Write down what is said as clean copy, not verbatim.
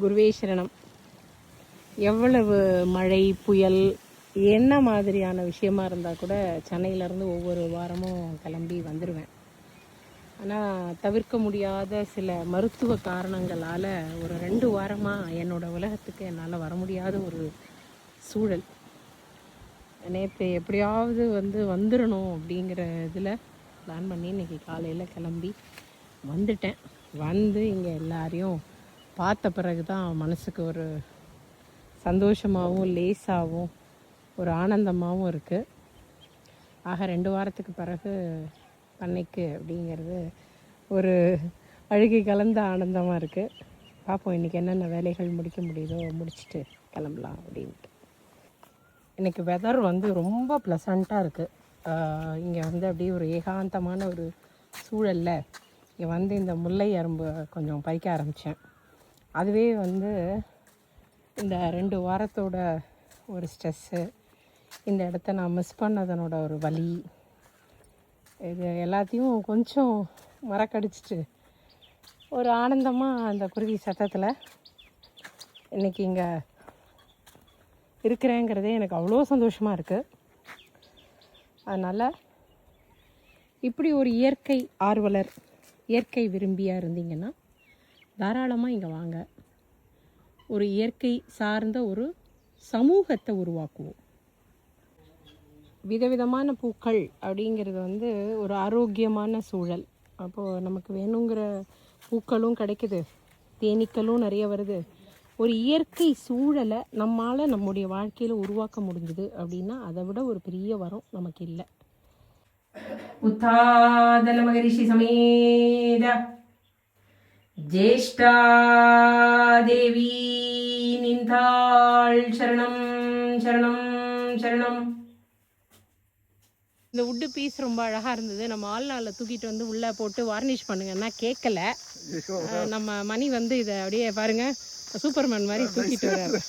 குருவே சரணம். எவ்வளவு மழை புயல் என்ன மாதிரியான விஷயமா இருந்தால் கூட சென்னையிலேருந்து ஒவ்வொரு வாரமும் கிளம்பி வந்துடுவேன். ஆனால் தவிர்க்க முடியாத சில மருத்துவ காரணங்களால் ஒரு 2 வாரமாக என்னோடய உலகத்துக்கு என்னால் வர முடியாத ஒரு சூழல். நேற்று எப்படியாவது வந்துடணும் அப்படிங்கிற இதில் பிளான் பண்ணி இன்றைக்கி காலையில் கிளம்பி வந்துட்டேன். வந்து இங்கே எல்லாரையும் பார்த்த பிறகு தான் மனசுக்கு ஒரு சந்தோஷமாகவும் லேசாகவும் ஒரு ஆனந்தமாகவும் இருக்குது. ஆக 2 வாரத்துக்கு பிறகு பண்ணைக்கு அப்படிங்கிறது ஒரு அழுகை கலந்த ஆனந்தமாக இருக்குது. பார்ப்போம் இன்றைக்கி என்னென்ன வேலைகள் முடிக்க முடியுதோ முடிச்சுட்டு கிளம்பலாம் அப்படின்ட்டு. இன்றைக்கி வெதர் ரொம்ப ப்ளசண்ட்டாக இருக்குது. இங்கே அப்படியே ஒரு ஏகாந்தமான ஒரு சூழலில் இங்கே இந்த முல்லை அரும்பு கொஞ்சம் பறிக்க ஆரம்பித்தேன். அதுவே இந்த 2 வாரத்தோட ஒரு ஸ்ட்ரெஸ்ஸு, இந்த இடத்த நான் மிஸ் பண்ணதனோட ஒரு வலி, இது எல்லாத்தையும் கொஞ்சம் மறக்கடிச்சிட்டு ஒரு ஆனந்தமாக அந்த குருவி சத்தத்தில் இன்றைக்கி இங்கே இருக்கிறேங்கிறதே எனக்கு அவ்வளோ சந்தோஷமாக இருக்குது. அதனால் இப்படி ஒரு இயற்கை ஆர்வலர், இயற்கை விரும்பியாக இருந்தீங்கன்னா தாராளமாக இங்கே வாங்க. ஒரு இயற்கை சார்ந்த ஒரு சமூகத்தை உருவாக்குவோம். விதவிதமான பூக்கள் அப்படிங்கிறது ஒரு ஆரோக்கியமான சூழல். அப்போது நமக்கு வேணுங்கிற பூக்களும் கிடைக்குது, தேனீக்களும் நிறைய வருது. ஒரு இயற்கை சூழலை நம்மால் நம்முடைய வாழ்க்கையில் உருவாக்க முடிஞ்சுது அப்படின்னா அதை விட ஒரு பெரிய வரம் நமக்கு இல்லை. உத்தாதன மகரிஷி சமேத ஜேஷ்டா தேவி நின்றாள் சரணம் சரணம் சரணம். இந்த வுட்டு பீஸ் ரொம்ப அழகாக இருந்தது. நம்ம ஆள்நாளில் தூக்கிட்டு உள்ளே போட்டு வார்னிஷ் பண்ணுங்கன்னா கேட்கல. நம்ம மணி இதை அப்படியே பாருங்கள், சூப்பர்மேன் மாதிரி தூக்கிட்டு வர்றாரு.